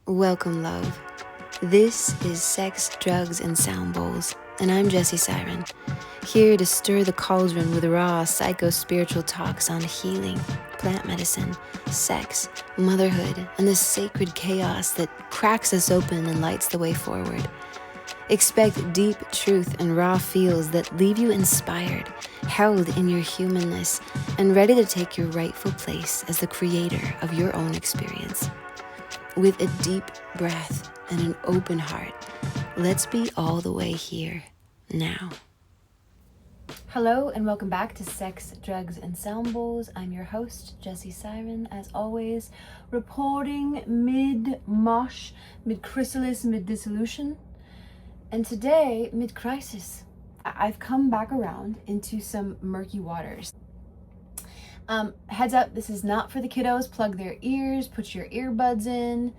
Welcome, love. This is Sex, Drugs, and Sound Bowls, and I'm Jessie Siren, here to stir the cauldron with raw psycho-spiritual talks on healing, plant medicine, sex, motherhood, and the sacred chaos that cracks us open and lights the way forward. Expect deep truth and raw feels that leave you inspired, held in your humanness, and ready to take your rightful place as the creator of your own experience. With a deep breath and an open heart, let's be all the way here now. Hello and welcome back to Sex, Drugs, and Sound Bowls. I'm your host, Jessie Siren, as always, reporting mid-mosh, mid-chrysalis, mid-dissolution. And today, mid-crisis, I've come back around into some murky waters. Heads up, this is not for the kiddos. Plug their ears, put your earbuds in,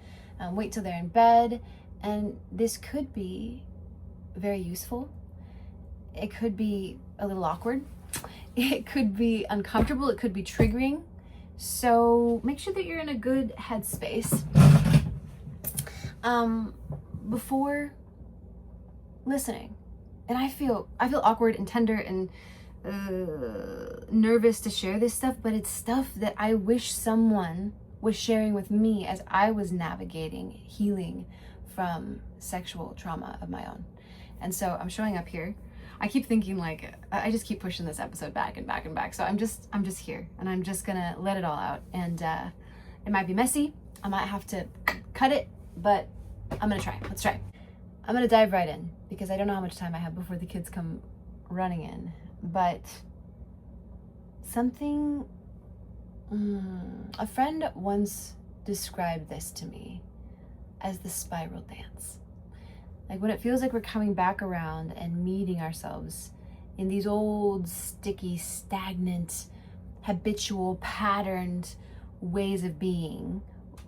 wait till they're in bed. And this could be very useful. It could be a little awkward. It could be uncomfortable. It could be triggering. So make sure that you're in a good headspace before listening. And I feel awkward and tender and nervous to share this stuff, but it's stuff that I wish someone was sharing with me as I was navigating healing from sexual trauma of my own. And so I'm showing up here. I keep thinking, like, I just keep pushing this episode back and back and back. So I'm just here, and I'm just gonna let it all out. And it might be messy. I might have to cut it, but I'm gonna try. Let's try. I'm gonna dive right in because I don't know how much time I have before the kids come running in. But something, a friend once described this to me as the spiral dance. Like when it feels like we're coming back around and meeting ourselves in these old, sticky, stagnant, habitual, patterned ways of being,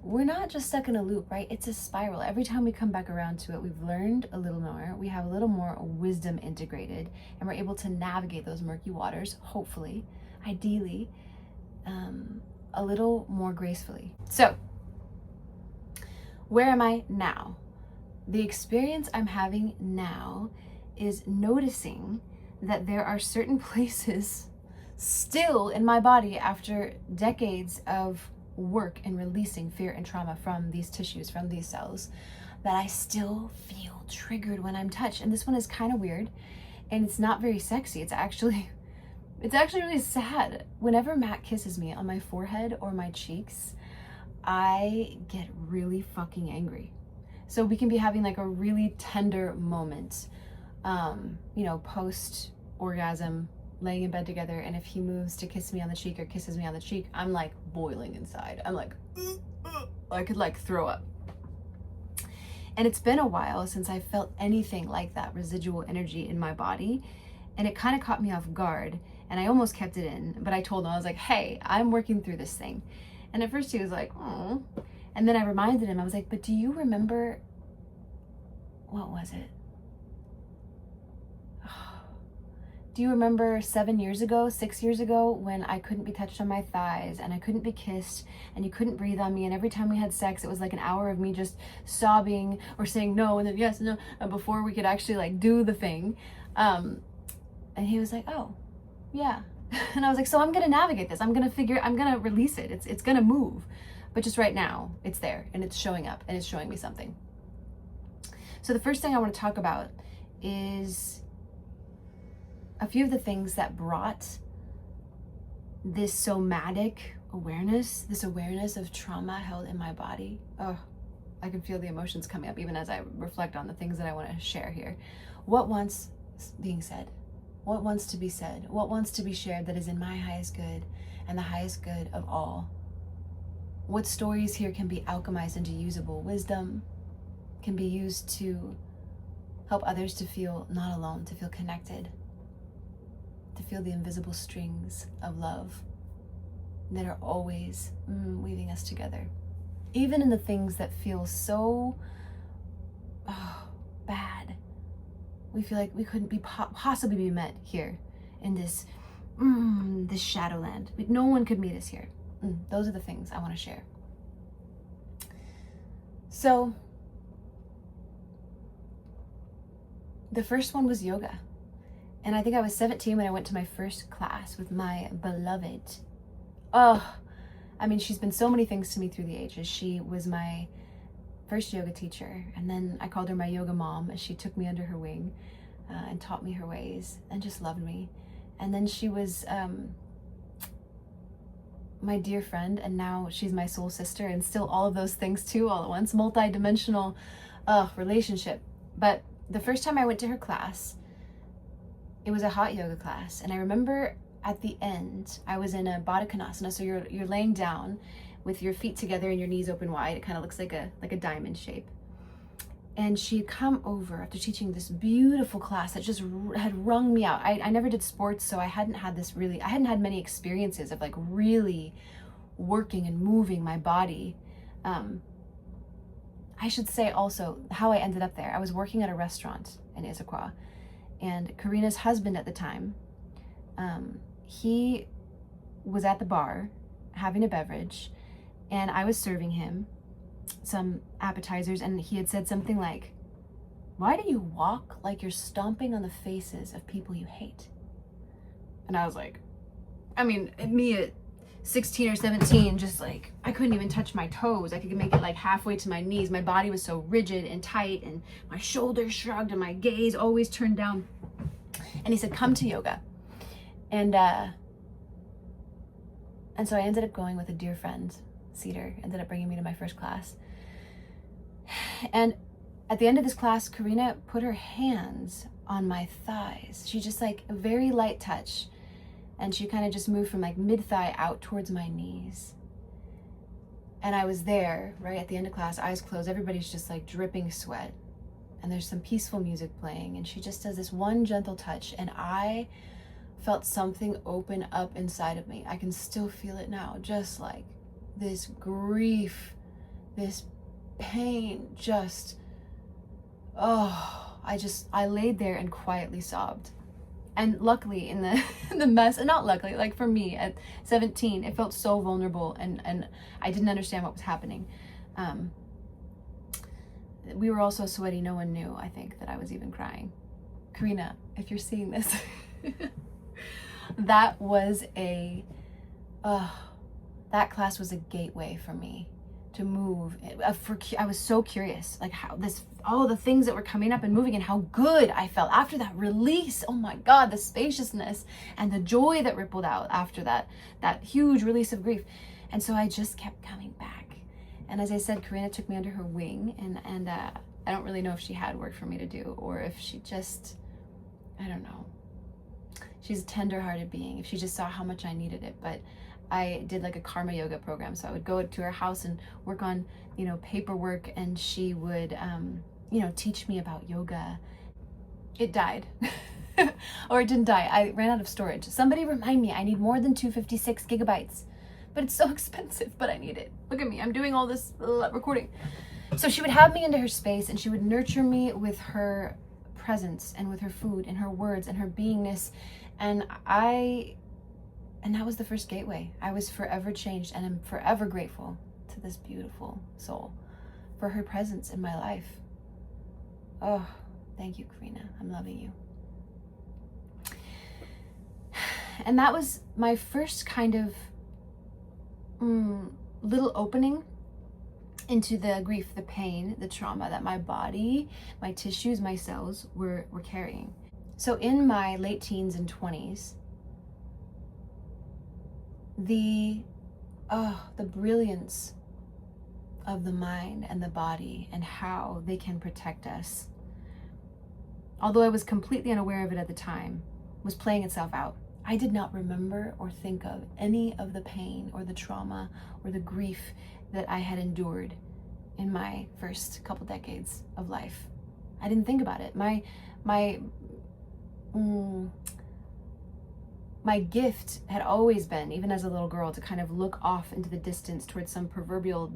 we're not just stuck in a loop, right? It's a spiral. Every time we come back around to it, we've learned a little more, we have a little more wisdom integrated, and we're able to navigate those murky waters, hopefully, ideally, a little more gracefully. So, where am I now? The experience I'm having now is noticing that there are certain places still in my body after decades of work in releasing fear and trauma from these tissues, from these cells, that I still feel triggered when I'm touched. And this one is kind of weird, and it's not very sexy. It's actually really sad. Whenever Matt kisses me on my forehead or my cheeks, I get really fucking angry. So we can be having like a really tender moment, post orgasm, laying in bed together, and if he moves to kiss me on the cheek or kisses me on the cheek, I'm like boiling inside. I'm like, I could like throw up. And it's been a while since I felt anything like that residual energy in my body, and it kind of caught me off guard, and I almost kept it in, but I told him, I was like, hey, I'm working through this thing. And at first he was like, oh, and then I reminded him, I was like, but do you remember, what was it? Do you remember 7 years ago, 6 years ago, when I couldn't be touched on my thighs and I couldn't be kissed and you couldn't breathe on me, and every time we had sex, it was like an hour of me just sobbing or saying no and then yes and no before we could actually like do the thing. And he was like, oh, yeah. And I was like, so I'm gonna navigate this. I'm gonna release it. It's gonna move. But just right now, it's there and it's showing up and it's showing me something. So the first thing I want to talk about is a few of the things that brought this somatic awareness, this awareness of trauma held in my body. Oh, I can feel the emotions coming up even as I reflect on the things that I want to share here. What wants being said? What wants to be said? What wants to be shared that is in my highest good and the highest good of all? What stories here can be alchemized into usable wisdom, can be used to help others to feel not alone, to feel connected, to feel the invisible strings of love that are always weaving us together. Even in the things that feel so bad, we feel like we couldn't be possibly be met here in this shadowland. No one could meet us here. Those are the things I want to share. So the first one was yoga. And I think I was 17 when I went to my first class with my beloved. Oh, I mean, she's been so many things to me through the ages. She was my first yoga teacher, and then I called her my yoga mom, as she took me under her wing and taught me her ways and just loved me. And then she was my dear friend, and now she's my soul sister, and still all of those things too all at once. Multi-dimensional relationship. But the first time I went to her class, it was a hot yoga class, and I remember at the end I was in a Baddha Konasana, so you're laying down with your feet together and your knees open wide. It kind of looks like a diamond shape. And she had come over after teaching this beautiful class that just had wrung me out. I never did sports, so I hadn't had many experiences of like really working and moving my body. I should say also how I ended up there. I was working at a restaurant in Issaquah, and Karina's husband at the time, he was at the bar having a beverage, and I was serving him some appetizers, and he had said something like, "Why do you walk like you're stomping on the faces of people you hate?" And I was like, I mean, me at 16 or 17, just like, I couldn't even touch my toes. I could make it like halfway to my knees. My body was so rigid and tight, and my shoulders shrugged, and my gaze always turned down. And he said, "Come to yoga." And so I ended up going with a dear friend, Cedar, ended up bringing me to my first class. And at the end of this class, Karina put her hands on my thighs. She just like a very light touch. And she kind of just moved from like mid-thigh out towards my knees. And I was there right at the end of class, eyes closed. Everybody's just like dripping sweat. And there's some peaceful music playing. And she just does this one gentle touch. And I felt something open up inside of me. I can still feel it now. Just like this grief, this pain, just, I laid there and quietly sobbed. And luckily in the mess, and not luckily, like for me at 17, it felt so vulnerable, and I didn't understand what was happening. We were all so sweaty, no one knew, I think, that I was even crying. Karina, if you're seeing this, that class was a gateway for me to move. I was so curious, like how all the things that were coming up and moving, and how good I felt after that release. Oh my God, the spaciousness and the joy that rippled out after that huge release of grief. And so I just kept coming back. And as I said, Karina took me under her wing, and I don't really know if she had work for me to do, or if she just, I don't know. She's a tender-hearted being, if she just saw how much I needed it. But I did like a karma yoga program. So I would go to her house and work on, paperwork, and she would, teach me about yoga. It died. Or it didn't die. I ran out of storage. Somebody remind me, I need more than 256 gigabytes. But it's so expensive, but I need it. Look at me, I'm doing all this recording. So she would have me into her space, and she would nurture me with her presence, and with her food, and her words, and her beingness. And that was the first gateway. I was forever changed, and I'm forever grateful to this beautiful soul for her presence in my life. Oh, thank you, Karina. I'm loving you. And that was my first kind of little opening into the grief, the pain, the trauma that my body, my tissues, my cells were carrying. So in my late teens and 20s, the brilliance of the mind and the body, and how they can protect us, although I was completely unaware of it at the time, was playing itself out. I did not remember or think of any of the pain or the trauma or the grief that I had endured in my first couple decades of life. I didn't think about it. My gift had always been, even as a little girl, to kind of look off into the distance towards some proverbial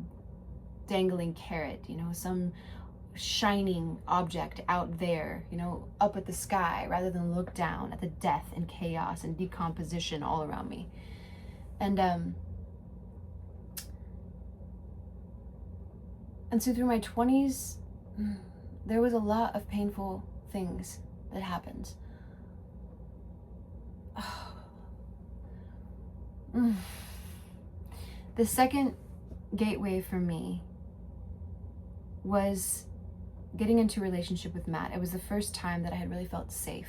dangling carrot, some shining object out there, up at the sky, rather than look down at the death and chaos and decomposition all around me. And And so through my 20s, there was a lot of painful things that happened. The second gateway for me was getting into a relationship with Matt. It was the first time that I had really felt safe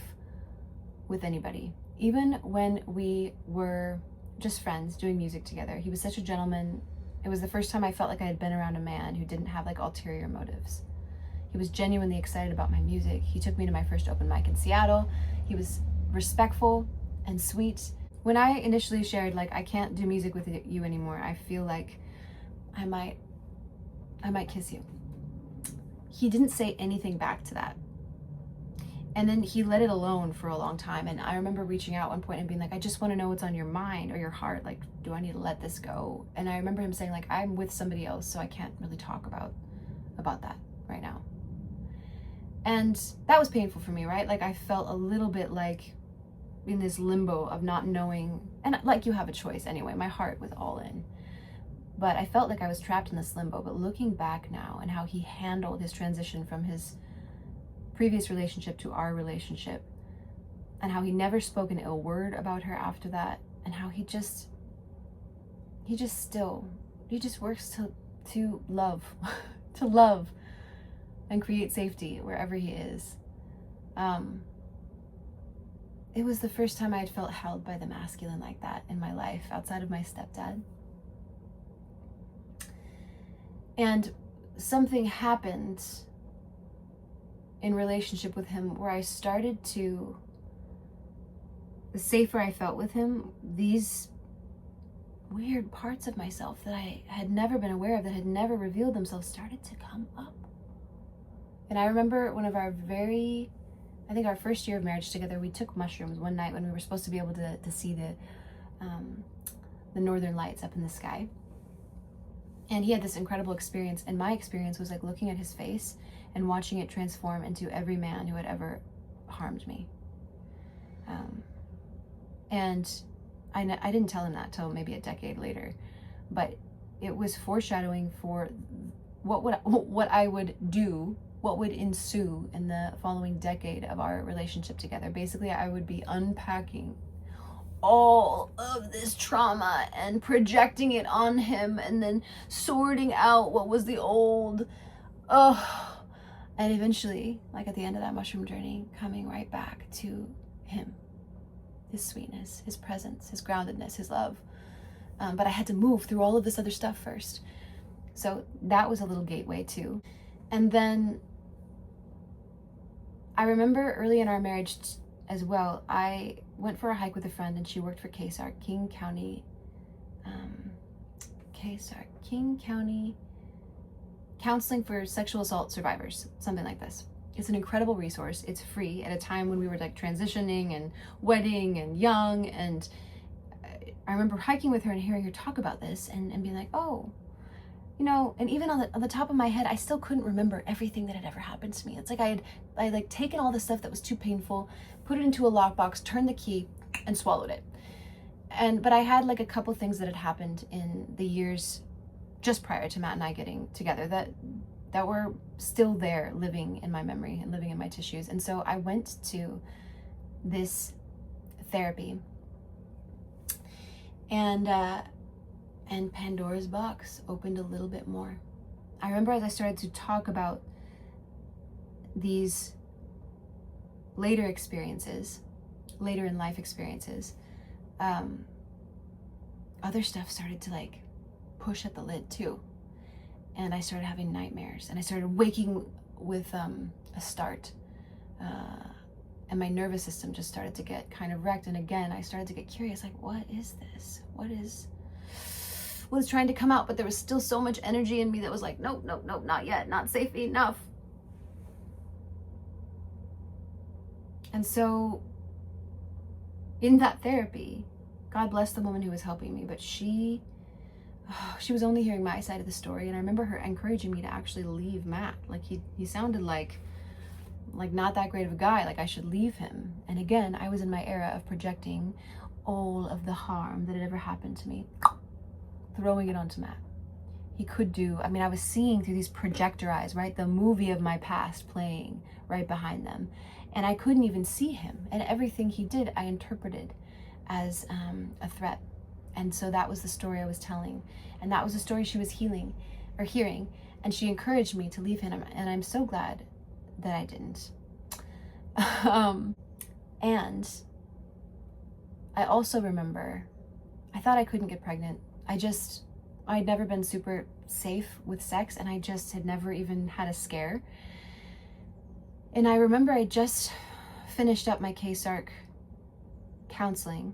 with anybody. Even when we were just friends doing music together, he was such a gentleman. It was the first time I felt like I had been around a man who didn't have like ulterior motives. He was genuinely excited about my music. He took me to my first open mic in Seattle. He was respectful and sweet. When I initially shared, like, I can't do music with you anymore, I feel like I might kiss you, he didn't say anything back to that. And then he let it alone for a long time. And I remember reaching out at one point and being like, I just want to know what's on your mind or your heart. Like, do I need to let this go? And I remember him saying, like, I'm with somebody else, so I can't really talk about that right now. And that was painful for me, right? Like, I felt a little bit like in this limbo of not knowing, and like, you have a choice anyway. My heart was all in. But I felt like I was trapped in this limbo. But looking back now and how he handled his transition from his previous relationship to our relationship, and how he never spoke an ill word about her after that, and how he just works to love, to love and create safety wherever he is. It was the first time I had felt held by the masculine like that in my life, outside of my stepdad. And something happened in relationship with him where I started to, the safer I felt with him, these weird parts of myself that I had never been aware of, that had never revealed themselves, started to come up. And I remember one of our our first year of marriage together, we took mushrooms one night when we were supposed to be able to see the northern lights up in the sky. And he had this incredible experience, and my experience was like looking at his face and watching it transform into every man who had ever harmed me. And I didn't tell him that till maybe a decade later, but it was foreshadowing for what I would do, what would ensue in the following decade of our relationship together. Basically, I would be unpacking all of this trauma and projecting it on him, and then sorting out what was the old, and eventually, like at the end of that mushroom journey, coming right back to him, his sweetness, his presence, his groundedness, his love. But I had to move through all of this other stuff first. So that was a little gateway too. And then I remember early in our marriage as well, I went for a hike with a friend, and she worked for KSAR, King County Counseling for Sexual Assault Survivors, something like this. It's an incredible resource. It's free at a time when we were like transitioning and wedding and young. And I remember hiking with her and hearing her talk about this and being like, oh, you know, and even on the top of my head, I still couldn't remember everything that had ever happened to me. It's like I had taken all the stuff that was too painful, put it into a lockbox, turned the key, and swallowed it. But I had like a couple things that had happened in the years just prior to Matt and I getting together that were still there, living in my memory and living in my tissues. And so I went to this therapy, and Pandora's box opened a little bit more. I remember as I started to talk about these later in life experiences, other stuff started to like push at the lid too. And I started having nightmares, and I started waking with a start. And my nervous system just started to get kind of wrecked. And again, I started to get curious, like, what is this? What is trying to come out? But there was still so much energy in me that was like, nope, not yet, not safe enough. And so in that therapy, God bless the woman who was helping me, but she was only hearing my side of the story. And I remember her encouraging me to actually leave Matt. Like he sounded like not that great of a guy, like I should leave him. And again, I was in my era of projecting all of the harm that had ever happened to me, throwing it onto Matt. he could do. I mean, I was seeing through these projector eyes, right? The movie of my past playing right behind them. And I couldn't even see him. And everything he did, I interpreted as a threat. And so that was the story I was telling. And that was the story she was hearing. And she encouraged me to leave him. And I'm so glad that I didn't. And I also remember, I thought I couldn't get pregnant. I'd never been super safe with sex, and I just had never even had a scare. And I remember I just finished up my K-SARC counseling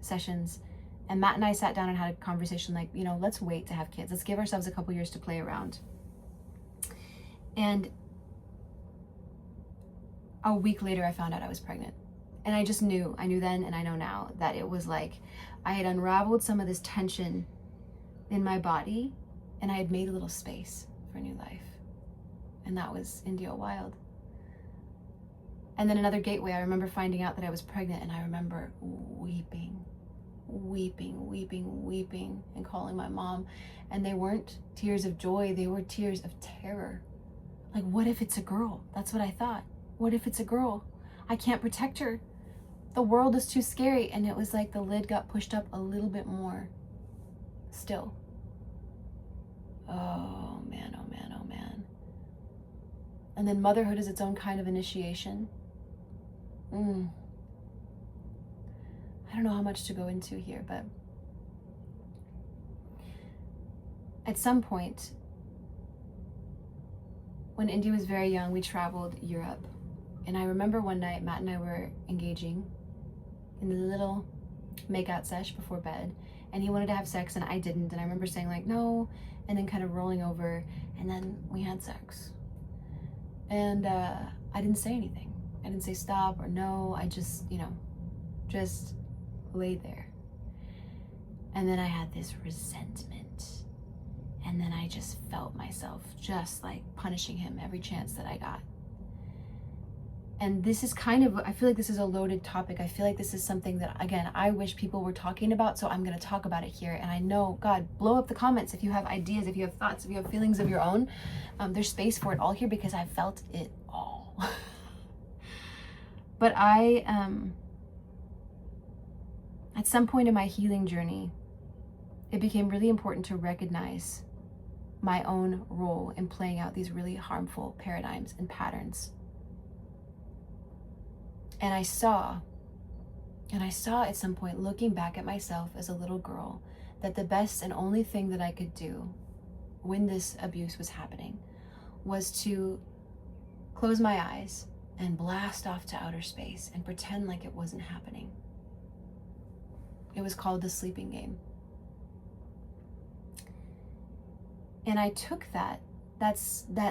sessions, and Matt and I sat down and had a conversation like, you know, let's wait to have kids. Let's give ourselves a couple years to play around. And a week later, I found out I was pregnant. And I just knew, I knew then and I know now that it was like I had unraveled some of this tension in my body and I had made a little space for new life. And that was India Wild. And then another gateway, I remember finding out that I was pregnant, and I remember weeping and calling my mom. And they weren't tears of joy, they were tears of terror. Like, what if it's a girl? That's what I thought. What if it's a girl? I can't protect her. The world is too scary. And it was like the lid got pushed up a little bit more still. Oh man, oh man, oh man. And then motherhood is its own kind of initiation. I don't know how much to go into here, but at some point, when Indy was very young, we traveled Europe. And I remember one night, Matt and I were engaging in a little makeout sesh before bed, and he wanted to have sex and I didn't. And I remember saying like, no, and then kind of rolling over, and then we had sex. And I didn't say anything. I didn't say stop or no. I just, just laid there. And then I had this resentment. And then I just felt myself just like punishing him every chance that I got. And this is kind of, I feel like this is a loaded topic. I feel like this is something that, again, I wish people were talking about, so I'm going to talk about it here. And I know, God, blow up the comments if you have ideas, if you have thoughts, if you have feelings of your own. There's space for it all here because I felt it all. But at some point in my healing journey, it became really important to recognize my own role in playing out these really harmful paradigms and patterns. And I saw at some point, looking back at myself as a little girl, that the best and only thing that I could do when this abuse was happening was to close my eyes and blast off to outer space and pretend like it wasn't happening. It was called the sleeping game. And I took that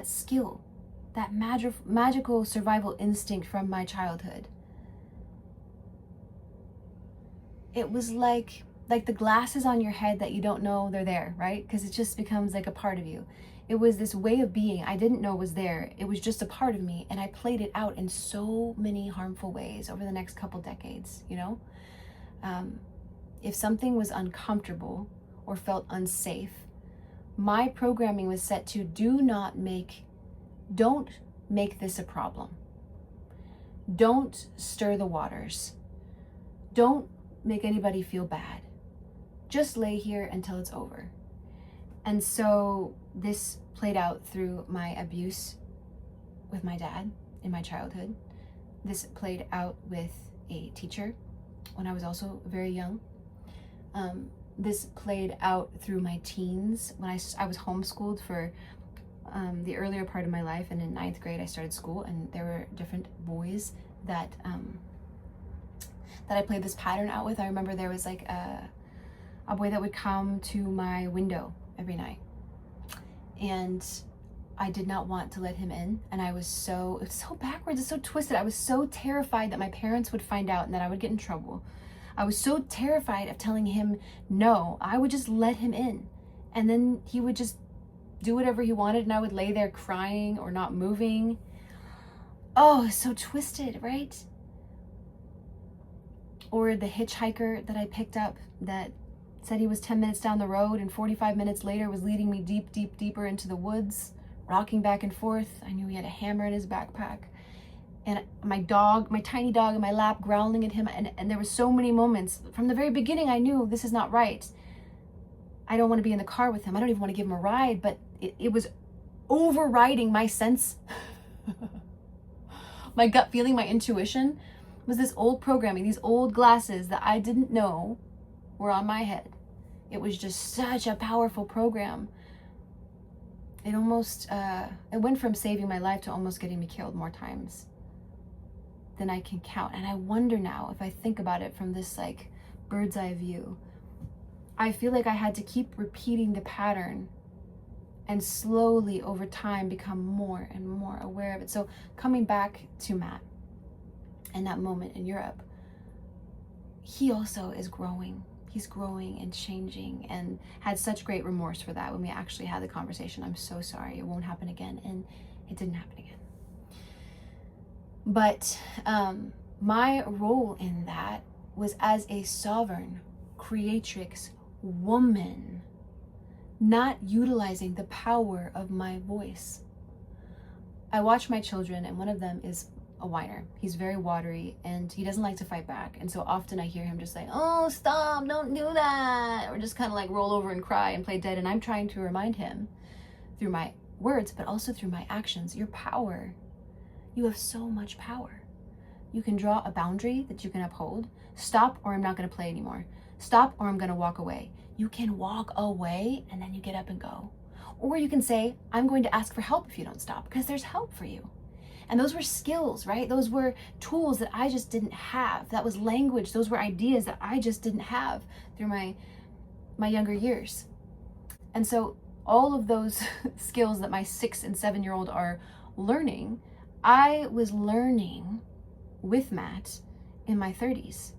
skill, that magical survival instinct from my childhood. It was like the glasses on your head that you don't know they're there, right? Because it just becomes like a part of you. It was this way of being I didn't know was there. It was just a part of me, and I played it out in so many harmful ways over the next couple decades, If something was uncomfortable or felt unsafe, my programming was set to don't make this a problem. Don't stir the waters. Don't make anybody feel bad. Just lay here until it's over. And so this played out through my abuse with my dad in my childhood. This played out with a teacher when I was also very young. This played out through my teens when I was homeschooled for the earlier part of my life, and in 9th grade I started school, and there were different boys that I played this pattern out with. I remember there was like a boy that would come to my window every night, and I did not want to let him in, and it was so backwards, it's so twisted. I was so terrified that my parents would find out and that I would get in trouble. I was so terrified of telling him no. I would just let him in, and then he would just do whatever he wanted, and I would lay there crying or not moving. Oh, it's so twisted, right? Or the hitchhiker that I picked up that said he was 10 minutes down the road, and 45 minutes later was leading me deeper into the woods, rocking back and forth. I knew he had a hammer in his backpack. And my tiny dog in my lap, growling at him. And there were so many moments. From the very beginning, I knew this is not right. I don't want to be in the car with him. I don't even want to give him a ride, but it was overriding my sense. My gut feeling, my intuition was this old programming, these old glasses that I didn't know were on my head. It was just such a powerful program. It almost, it went from saving my life to almost getting me killed more times than I can count. And I wonder now, if I think about it from this like bird's eye view, I feel like I had to keep repeating the pattern and slowly over time become more and more aware of it. So coming back to Matt and that moment in Europe, he also is growing. He's growing and changing, and had such great remorse for that when we actually had the conversation. I'm so sorry, it won't happen again. And it didn't happen again. But my role in that was as a sovereign, creatrix woman, not utilizing the power of my voice. I watch my children, and one of them is a whiner. He's very watery, and he doesn't like to fight back. And so often I hear him just say, "Oh, stop, don't do that," or just kind of like roll over and cry and play dead. And I'm trying to remind him through my words, but also through my actions, your power. You have so much power. You can draw a boundary that you can uphold. Stop, or I'm not going to play anymore. Stop, or I'm going to walk away. You can walk away and then you get up and go. Or you can say, I'm going to ask for help if you don't stop, because there's help for you. And those were skills, right? Those were tools that I just didn't have. That was language. Those were ideas that I just didn't have through my younger years. And so all of those skills that my 6 and 7-year-old are learning, I was learning with Matt in my 30s.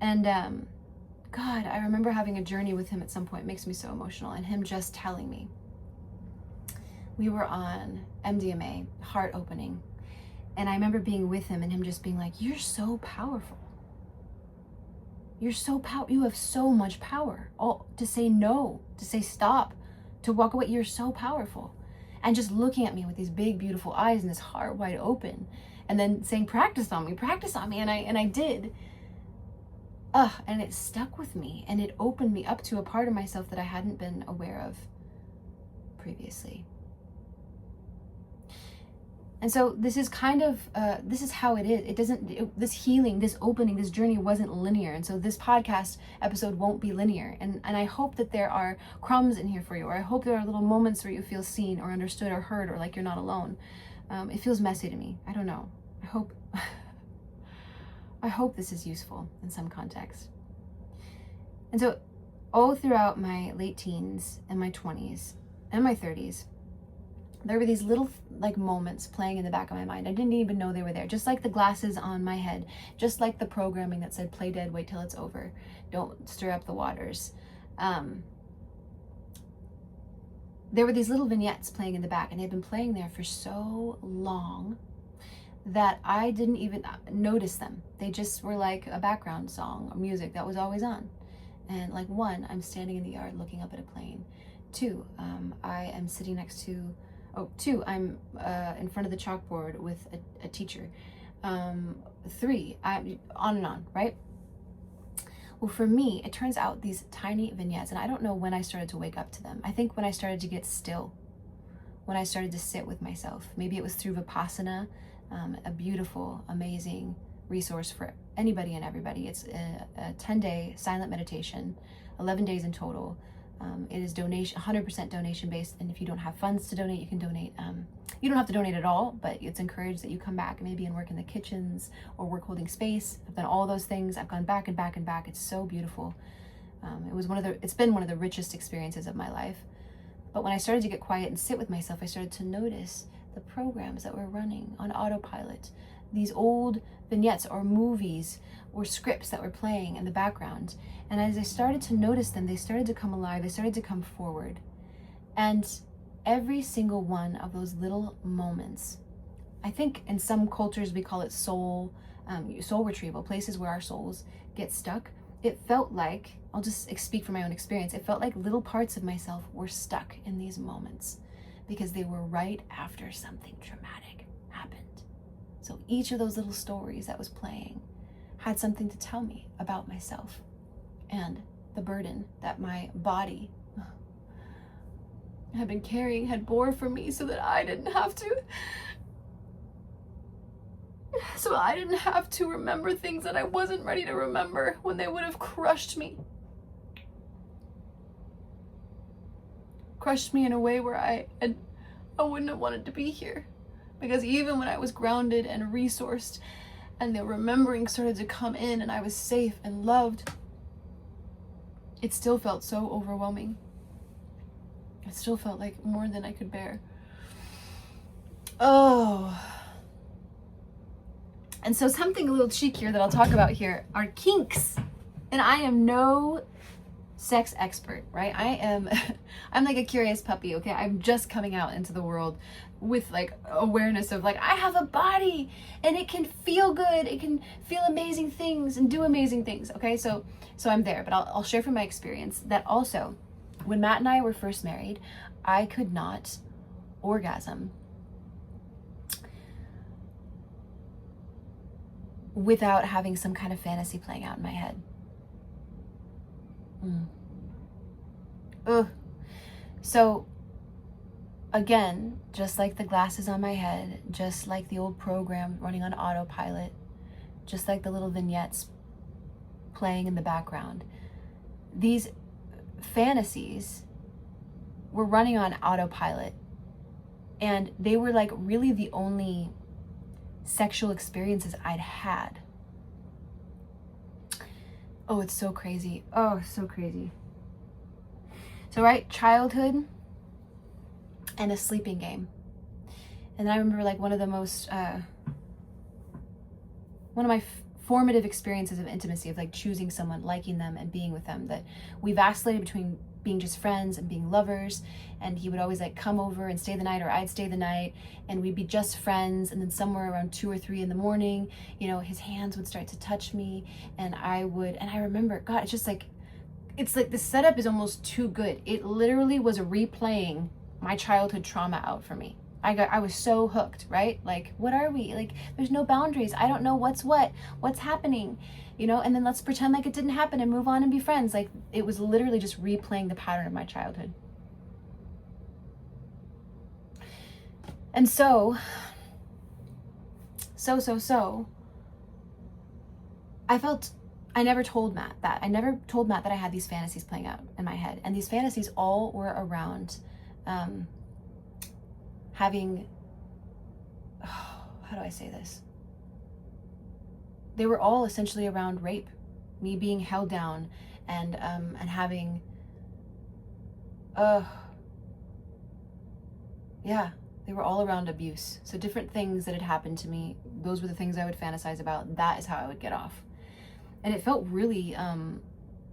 And God, I remember having a journey with him at some point. It makes me so emotional. And him just telling me. We were on MDMA, heart opening. And I remember being with him and him just being like, you're so powerful. You're so powerful. You have so much power. Oh, to say no, to say stop, to walk away. You're so powerful. And just looking at me with these big, beautiful eyes and his heart wide open. And then saying, practice on me. And I did. And it stuck with me, and it opened me up to a part of myself that I hadn't been aware of previously. And so this is kind of, this is how it is. This healing, this opening, this journey wasn't linear. And so this podcast episode won't be linear. And I hope that there are crumbs in here for you, or I hope there are little moments where you feel seen or understood or heard, or like you're not alone. It feels messy to me. I don't know. I hope this is useful in some context. And so all throughout my late teens and my 20s and my 30s, there were these little like moments playing in the back of my mind. I didn't even know they were there. Just like the glasses on my head, just like the programming that said, play dead, wait till it's over. Don't stir up the waters. There were these little vignettes playing in the back, and they'd been playing there for so long that I didn't even notice them. They just were like a background song or music that was always on. And like 1, I'm standing in the yard looking up at a plane. 2, I am sitting next to, 2, I'm in front of the chalkboard with a teacher. 3, on and on, right? Well, for me, it turns out these tiny vignettes, and I don't know when I started to wake up to them. I think when I started to get still, when I started to sit with myself. Maybe it was through Vipassana, a beautiful, amazing resource for anybody and everybody. It's a 10-day silent meditation, 11 days in total. It is 100% donation based, and if you don't have funds to donate, you can donate. You don't have to donate at all, but it's encouraged that you come back maybe and work in the kitchens or work holding space. I've done all those things. I've gone back and back and back. It's so beautiful. It's been one of the richest experiences of my life. But when I started to get quiet and sit with myself, I started to notice the programs that were running on autopilot, these old vignettes or movies or scripts that were playing in the background. And as I started to notice them, they started to come alive, they started to come forward. And every single one of those little moments, I think in some cultures we call it soul retrieval, places where our souls get stuck. it felt like, I'll just speak from my own experience, it felt like little parts of myself were stuck in these moments because they were right after something traumatic happened. So each of those little stories that was playing had something to tell me about myself and the burden that my body had been carrying, had bore for me, so that I didn't have to remember things that I wasn't ready to remember when they would have crushed me. Crushed me in a way where I wouldn't have wanted to be here. Because even when I was grounded and resourced and the remembering started to come in and I was safe and loved, it still felt so overwhelming. It still felt like more than I could bear. Oh. And so something a little cheekier that I'll talk about here are kinks. And I am no sex expert, right? I'm like a curious puppy, okay? I'm just coming out into the world with like awareness of like, I have a body and it can feel good. It can feel amazing things and do amazing things, okay? So I'm there, but I'll share from my experience that also, when Matt and I were first married, I could not orgasm without having some kind of fantasy playing out in my head. Ugh. So again, just like the glasses on my head, just like the old program running on autopilot, just like the little vignettes playing in the background, these fantasies were running on autopilot, and they were like really the only sexual experiences I'd had. Oh, it's so crazy. Oh, so crazy. So, right, childhood and a sleeping game. And I remember like one of my formative experiences of intimacy, of like choosing someone, liking them and being with them, that we vacillated between being just friends and being lovers, and he would always like come over and stay the night, or I'd stay the night, and we'd be just friends. And then somewhere around 2 or 3 in the morning, you know, his hands would start to touch me, and I remember, God, it's like the setup is almost too good. It literally was replaying my childhood trauma out for me. I was so hooked, right? Like, what are we? Like, there's no boundaries. I don't know what's happening, you know? And then let's pretend like it didn't happen and move on and be friends. Like, it was literally just replaying the pattern of my childhood. And so, I never told Matt that. I never told Matt that I had these fantasies playing out in my head. And these fantasies all were around having, how do I say this? They were all essentially around rape, me being held down and having, they were all around abuse. So different things that had happened to me, those were the things I would fantasize about. That is how I would get off. And it felt really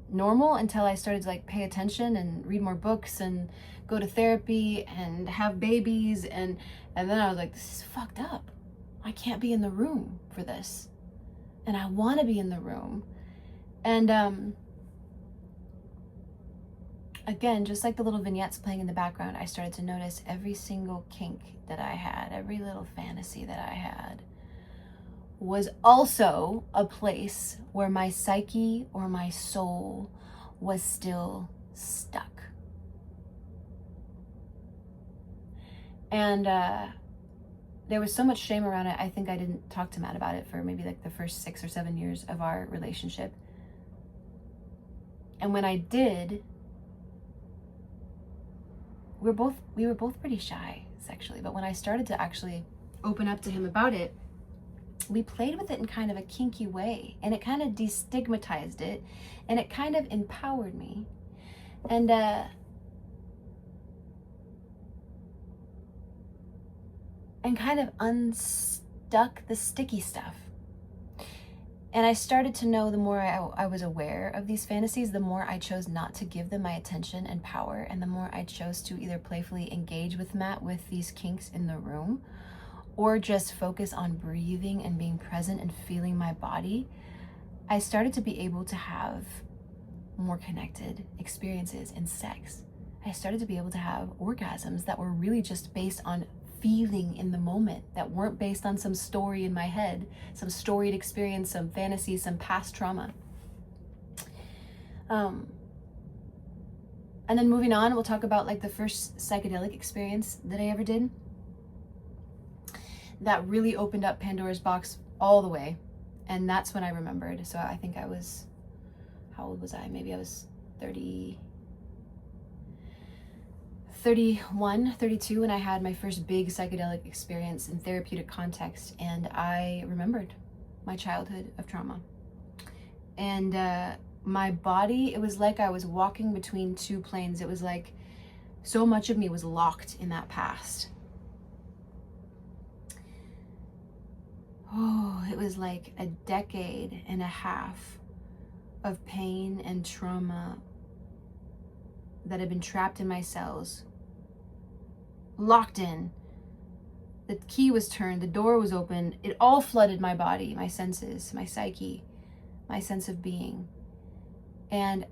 normal until I started to like pay attention and read more books and go to therapy and have babies, and then I was like, this is fucked up. I can't be in the room for this, and I want to be in the room. And again, just like the little vignettes playing in the background, I started to notice every single kink that I had, every little fantasy that I had, was also a place where my psyche or my soul was still stuck. And there was so much shame around it. I think I didn't talk to Matt about it for maybe like the first 6 or 7 years of our relationship. And when I did, we were both pretty shy sexually, but when I started to actually open up to him about it, we played with it in kind of a kinky way, and it kind of destigmatized it, and it kind of empowered me, and kind of unstuck the sticky stuff. And I started to know, the more I was aware of these fantasies, the more I chose not to give them my attention and power, and the more I chose to either playfully engage with Matt with these kinks in the room, or just focus on breathing and being present and feeling my body. I started to be able to have more connected experiences in sex. I started to be able to have orgasms that were really just based on feeling in the moment, that weren't based on some story in my head, some storied experience, some fantasy, some past trauma. And then moving on, we'll talk about like the first psychedelic experience that I ever did. That really opened up Pandora's box all the way. And that's when I remembered. So I think I was, how old was I? Maybe I was 31, 32 when I had my first big psychedelic experience in therapeutic context. And I remembered my childhood of trauma. And my body, it was like I was walking between two planes. It was like so much of me was locked in that past. Oh, it was like a decade and a half of pain and trauma that had been trapped in my cells, locked in. The key was turned, the door was open. It all flooded my body, my senses, my psyche, my sense of being. And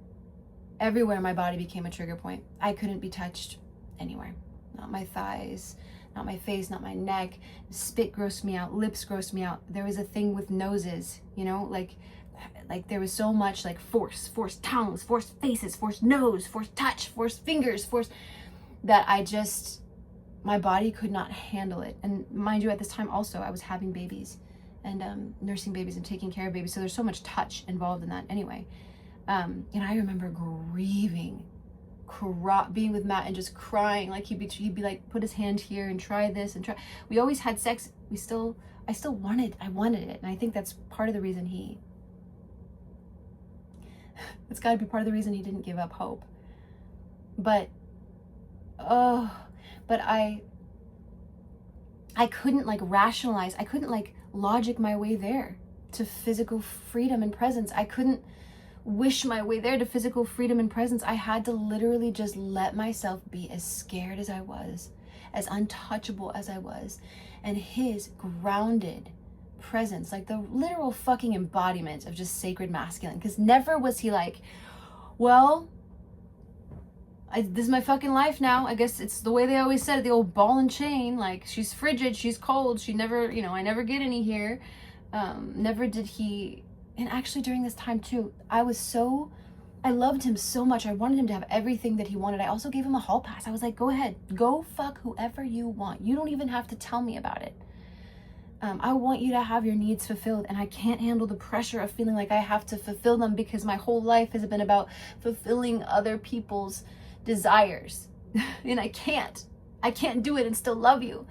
everywhere my body became a trigger point. I couldn't be touched anywhere. Not my thighs, not my face, not my neck. Spit grossed me out, lips grossed me out. There was a thing with noses, you know, like there was so much like forced tongues, forced faces, forced nose, forced touch, forced fingers, that my body could not handle it. And mind you, at this time also, I was having babies and nursing babies and taking care of babies. So there's so much touch involved in that anyway. And I remember grieving, being with Matt and just crying. Like he'd be like, put his hand here and try this and try. We always had sex. I wanted it. And I think that's part of the reason it's gotta be part of the reason he didn't give up hope. But I couldn't like rationalize. I couldn't like logic my way there to physical freedom and presence. I couldn't wish my way there to physical freedom and presence. I had to literally just let myself be as scared as I was, as untouchable as I was, and his grounded presence, like the literal fucking embodiment of just sacred masculine. Because never was he like, well, this is my fucking life now. I guess it's the way they always said it, the old ball and chain. Like, she's frigid, she's cold, she never, I never get any here. Never did he. And actually during this time too, I loved him so much. I wanted him to have everything that he wanted. I also gave him a hall pass. I was like, go ahead, go fuck whoever you want. You don't even have to tell me about it. I want you to have your needs fulfilled, and I can't handle the pressure of feeling like I have to fulfill them because my whole life has been about fulfilling other people's desires. And I can't do it and still love you.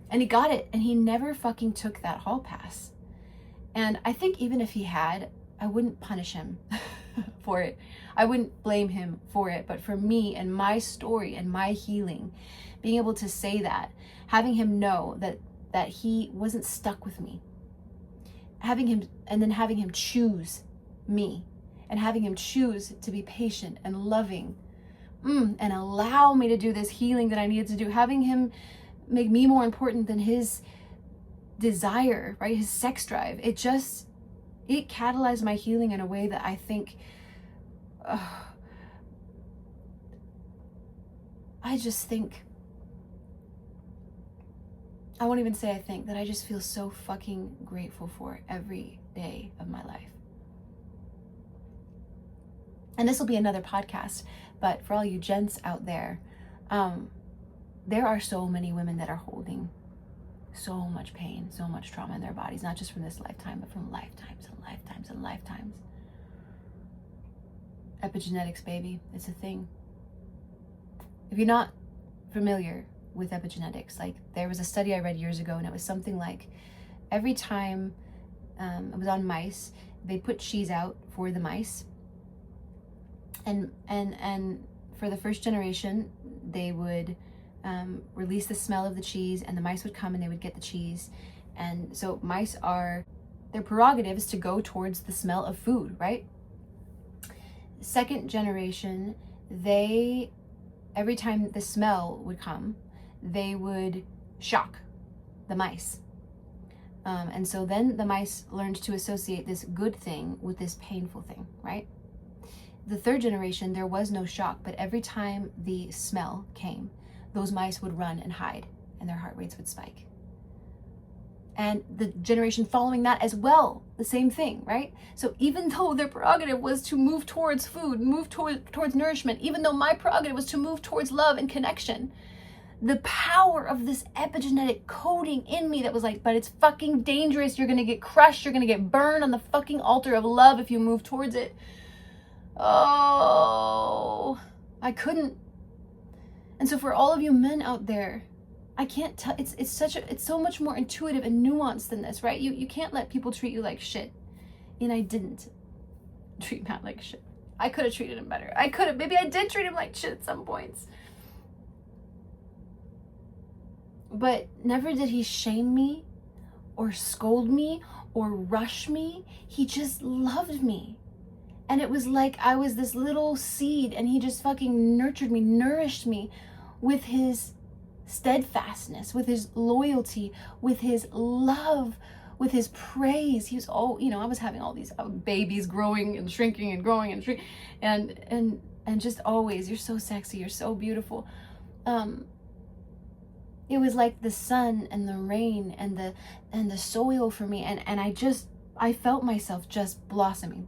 And he got it, and he never fucking took that hall pass. And I think even if he had, I wouldn't punish him for it. I wouldn't blame him for it. But for me and my story and my healing, being able to say that, having him know that he wasn't stuck with me, having him choose me, and having him choose to be patient and loving, and allow me to do this healing that I needed to do, having him make me more important than his desire, right? His sex drive. It catalyzed my healing in a way that I think, I won't even say I think, that I just feel so fucking grateful for every day of my life. And this will be another podcast, but for all you gents out there, there are so many women that are holding so much pain, so much trauma in their bodies, not just from this lifetime, but from lifetimes and lifetimes and lifetimes. Epigenetics, baby, it's a thing. If you're not familiar with epigenetics, like there was a study I read years ago, and it was something like every time it was on mice, they put cheese out for the mice, and for the first generation they would release the smell of the cheese, and the mice would come and they would get the cheese. And so mice their prerogative is to go towards the smell of food, right? Second generation, every time the smell would come, they would shock the mice. And so then the mice learned to associate this good thing with this painful thing, right? The third generation, there was no shock, but every time the smell came, those mice would run and hide, and their heart rates would spike. And the generation following that as well, the same thing, right? So even though their prerogative was to move towards food, move towards nourishment, even though my prerogative was to move towards love and connection, the power of this epigenetic coding in me that was like, but it's fucking dangerous, you're gonna get crushed, you're gonna get burned on the fucking altar of love if you move towards it. Oh, I couldn't. And so for all of you men out there, I can't tell, it's so much more intuitive and nuanced than this, right? You can't let people treat you like shit. And I didn't treat Matt like shit. I could have treated him better. Maybe I did treat him like shit at some points. But never did he shame me or scold me or rush me. He just loved me. And it was like I was this little seed and he just fucking nurtured me, nourished me with his steadfastness, with his loyalty, with his love, with his praise. He was I was having all these babies growing and shrinking and growing and shrinking and just always, you're so sexy, you're so beautiful. It was like the sun and the rain and the soil for me, and I felt myself just blossoming.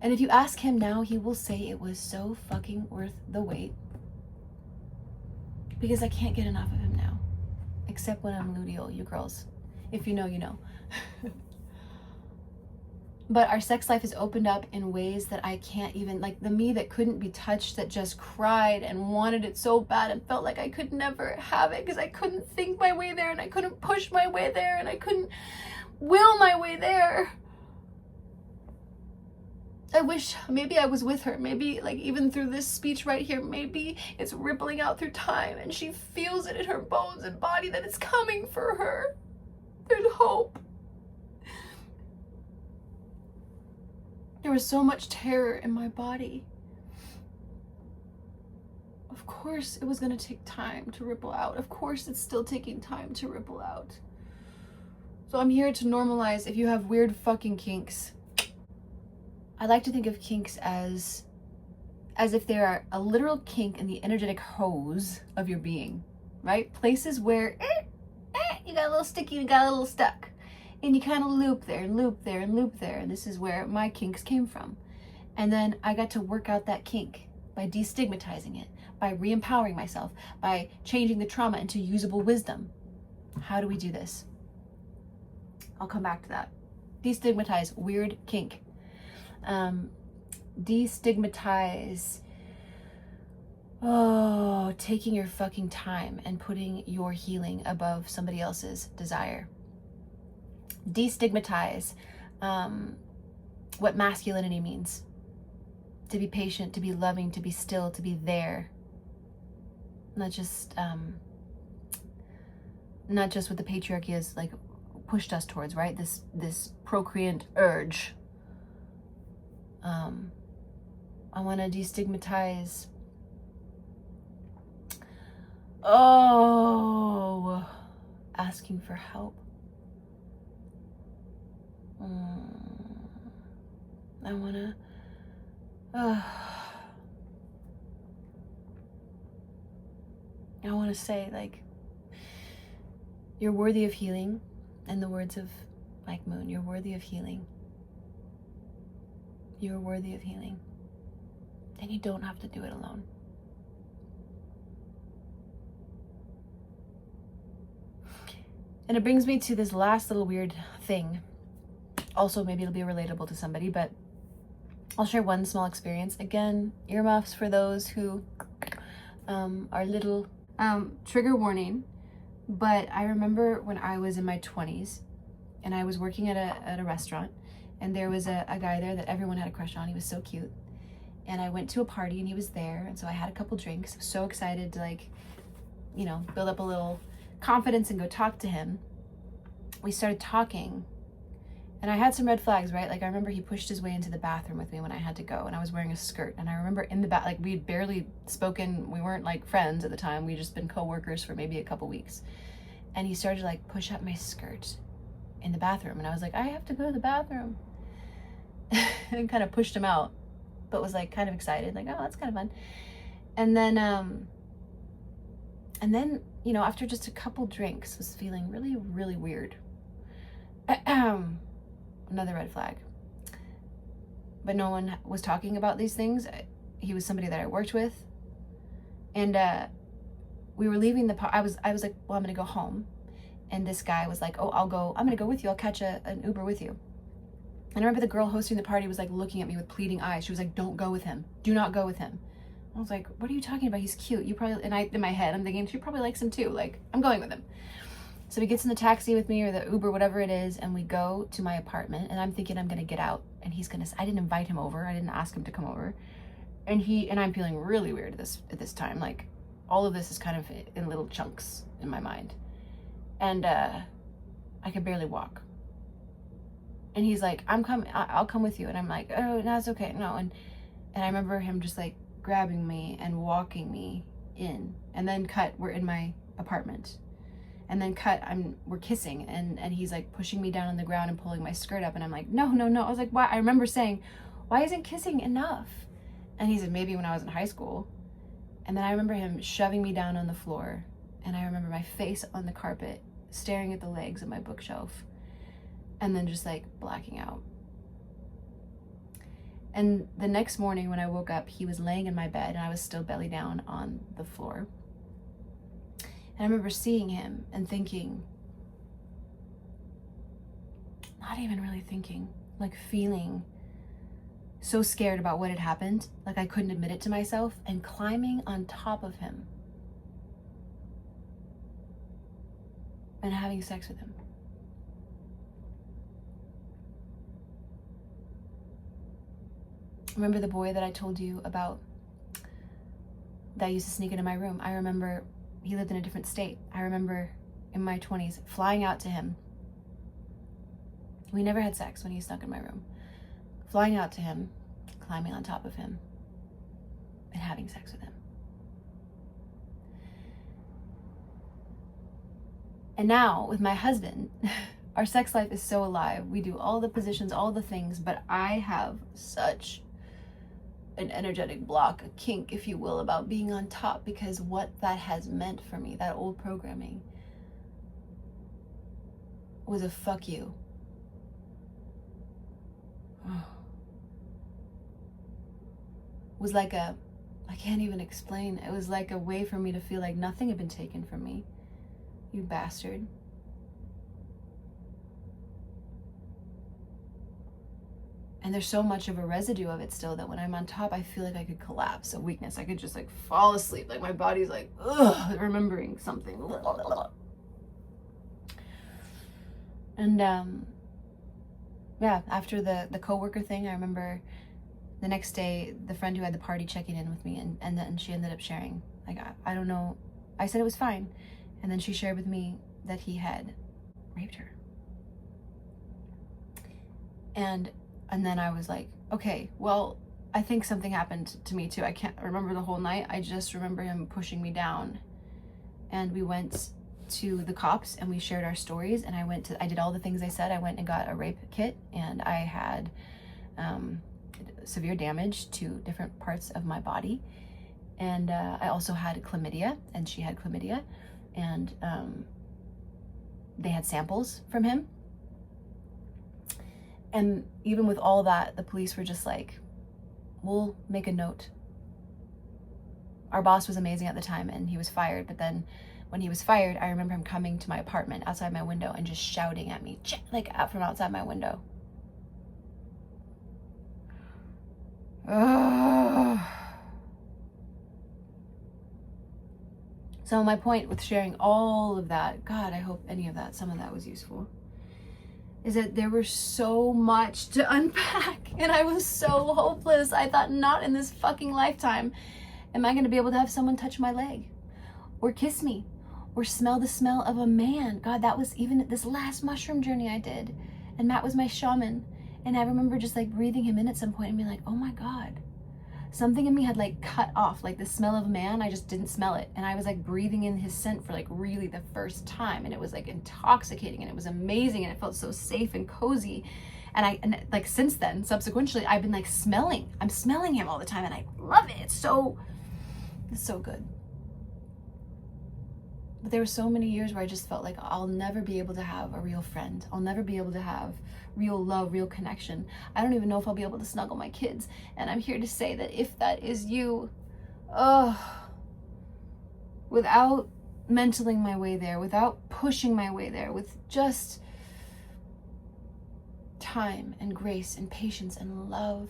And if you ask him now, he will say it was so fucking worth the wait. Because I can't get enough of him now. Except when I'm luteal, you girls. If you know, you know. But our sex life has opened up in ways that I can't even, like the me that couldn't be touched, that just cried and wanted it so bad and felt like I could never have it because I couldn't think my way there and I couldn't push my way there and I couldn't will my way there. I wish maybe I was with her. Maybe like even through this speech right here, maybe it's rippling out through time and she feels it in her bones and body that it's coming for her. There's hope. There was so much terror in my body. Of course it was going to take time to ripple out. Of course it's still taking time to ripple out. So I'm here to normalize if you have weird fucking kinks. I like to think of kinks as if they are a literal kink in the energetic hose of your being, right? Places where you got a little sticky, you got a little stuck. And you kind of loop there and loop there and loop there. And this is where my kinks came from. And then I got to work out that kink by destigmatizing it, by re-empowering myself, by changing the trauma into usable wisdom. How do we do this? I'll come back to that. Destigmatize weird kink. Destigmatize taking your fucking time and putting your healing above somebody else's desire. Destigmatize what masculinity means. To be patient, to be loving, to be still, to be there. Not just what the patriarchy has like pushed us towards, right? This procreant urge. I want to destigmatize asking for help. I want to say, like, you're worthy of healing. In the words of Mike Moon, you're worthy of healing. You're worthy of healing. And you don't have to do it alone. And it brings me to this last little weird thing. Also, maybe it'll be relatable to somebody, but I'll share one small experience. Again, earmuffs for those who are little. Trigger warning, but I remember when I was in my 20s and I was working at a restaurant, and there was a guy there that everyone had a crush on. He was so cute. And I went to a party and he was there, and so I had a couple drinks. I was so excited to, like, you know, build up a little confidence and go talk to him. We started talking, and I had some red flags, right? Like, I remember he pushed his way into the bathroom with me when I had to go, and I was wearing a skirt. And I remember in the like, we had barely spoken. We weren't like friends at the time. We'd just been co-workers for maybe a couple weeks. And he started to like push up my skirt in the bathroom. And I was like, I have to go to the bathroom. And kind of pushed him out, but was like kind of excited, like, oh, that's kind of fun. And then, you know, after just a couple drinks, was feeling really, really weird. Another red flag. But no one was talking about these things. He was somebody that I worked with. And we were leaving the I was like, well, I'm gonna go home. And this guy was like, oh, I'm gonna go with you. I'll catch an Uber with you. And I remember the girl hosting the party was like looking at me with pleading eyes. She was like, don't go with him. Do not go with him. I was like, what are you talking about? He's cute. You probably, and in my head, I'm thinking, she probably likes him too. Like, I'm going with him. So he gets in the taxi with me or the Uber, whatever it is, and we go to my apartment. And I'm thinking I'm going to get out. And I didn't invite him over. I didn't ask him to come over. And I'm feeling really weird at this time. Like, all of this is kind of in little chunks in my mind. And I could barely walk. And he's like, I'm coming, I'll come with you. And I'm like, oh, no, it's okay. No. And I remember him just like grabbing me and walking me in. And then we're in my apartment. And then we're kissing. And he's like pushing me down on the ground and pulling my skirt up. And I'm like, no. I was like, why? I remember saying, why isn't kissing enough? And he said, maybe when I was in high school. And then I remember him shoving me down on the floor. And I remember my face on the carpet, staring at the legs of my bookshelf. And then just like blacking out. And the next morning when I woke up, he was laying in my bed and I was still belly down on the floor. And I remember seeing him and thinking, not even really thinking, like feeling so scared about what had happened, like I couldn't admit it to myself, and climbing on top of him and having sex with him. Remember the boy that I told you about that used to sneak into my room? I remember he lived in a different state. I remember in my 20s flying out to him. We never had sex when he snuck in my room. Flying out to him, climbing on top of him, and having sex with him. And now with my husband, our sex life is so alive. We do all the positions, all the things, but I have such an energetic block, a kink, if you will, about being on top, because what that has meant for me, that old programming, was a fuck you. Was like I can't even explain. It was like a way for me to feel like nothing had been taken from me. You bastard. And there's so much of a residue of it still that when I'm on top, I feel like I could collapse, a weakness. I could just like fall asleep. Like my body's like, ugh, remembering something. And yeah, after the coworker thing, I remember the next day, the friend who had the party checking in with me, and then she ended up sharing, like, I don't know. I said it was fine. And then she shared with me that he had raped her. And then I was like, okay, well, I think something happened to me too. I can't remember the whole night. I just remember him pushing me down. And we went to the cops and we shared our stories. And I did all the things I said. I went and got a rape kit, and I had severe damage to different parts of my body. And I also had chlamydia, and she had chlamydia. And they had samples from him. And even with all that, the police were just like, we'll make a note. Our boss was amazing at the time, and he was fired. But then when he was fired, I remember him coming to my apartment outside my window and just shouting at me, like from outside my window. Ugh. So my point with sharing all of that, God, I hope some of that was useful, is that there was so much to unpack, and I was so hopeless. I thought, not in this fucking lifetime am I going to be able to have someone touch my leg or kiss me or smell the smell of a man. God, that was even this last mushroom journey I did, and Matt was my shaman, and I remember just like breathing him in at some point and being like, oh my God, something in me had like cut off, like the smell of man, I just didn't smell it. And I was like breathing in his scent for like really the first time. And it was like intoxicating and it was amazing. And it felt so safe and cozy. And like since then, subsequently, I've been like I'm smelling him all the time and I love it. It's so good. But there were so many years where I just felt like I'll never be able to have a real friend. I'll never be able to have real love, real connection. I don't even know if I'll be able to snuggle my kids. And I'm here to say that if that is you, without mentaling my way there, without pushing my way there, with just time and grace and patience and love,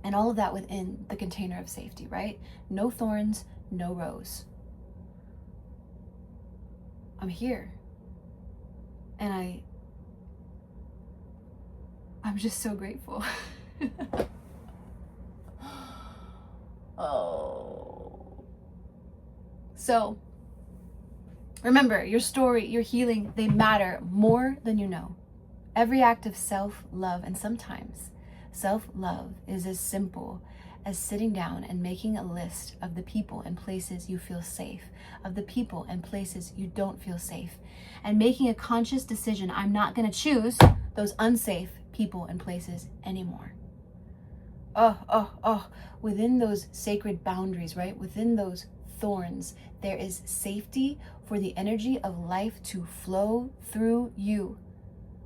and all of that within the container of safety, right? No thorns, no rose. I'm here. And I'm just so grateful. So, remember, your story, your healing, they matter more than you know. Every act of self-love, and sometimes self-love is as simple as sitting down and making a list of the people and places you feel safe, of the people and places you don't feel safe, and making a conscious decision, I'm not going to choose those unsafe people and places anymore. Within those sacred boundaries, right? Within those thorns, there is safety for the energy of life to flow through you.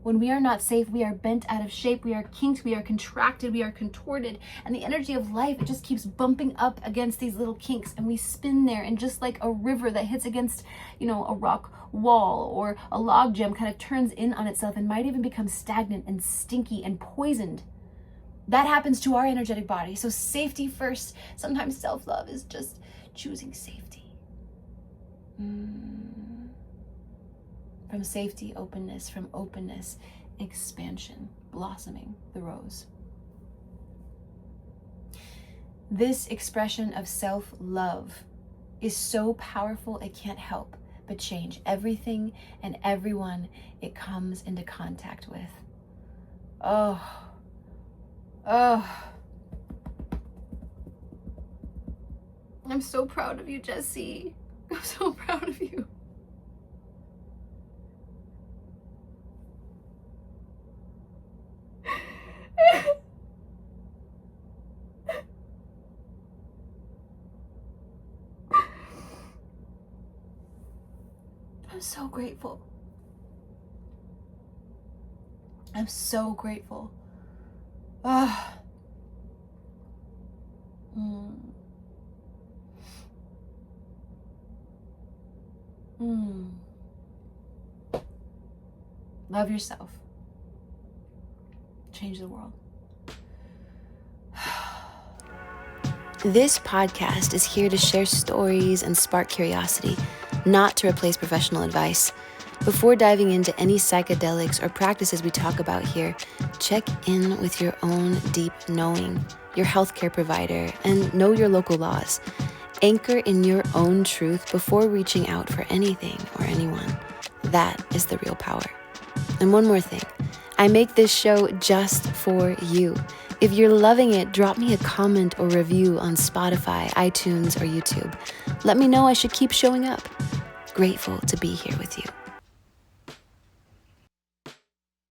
When we are not safe, we are bent out of shape, we are kinked, we are contracted, we are contorted, and the energy of life, it just keeps bumping up against these little kinks, and we spin there, and just like a river that hits against, a rock wall or a log jam, kind of turns in on itself and might even become stagnant and stinky and poisoned. That happens to our energetic body. So safety first. Sometimes self-love is just choosing safety. From safety, openness. From openness, expansion, blossoming the rose. This expression of self-love is so powerful, it can't help but change everything and everyone it comes into contact with. I'm so proud of you, Jessie. I'm so proud of you. I'm so grateful. I'm so grateful. Love yourself. Change the world. This podcast is here to share stories and spark curiosity, not to replace professional advice. Before diving into any psychedelics or practices we talk about here, check in with your own deep knowing, your healthcare provider, and know your local laws. Anchor in your own truth before reaching out for anything or anyone. That is the real power. And one more thing, I make this show just for you. If you're loving it, drop me a comment or review on Spotify, iTunes, or YouTube. Let me know I should keep showing up. Grateful to be here with you.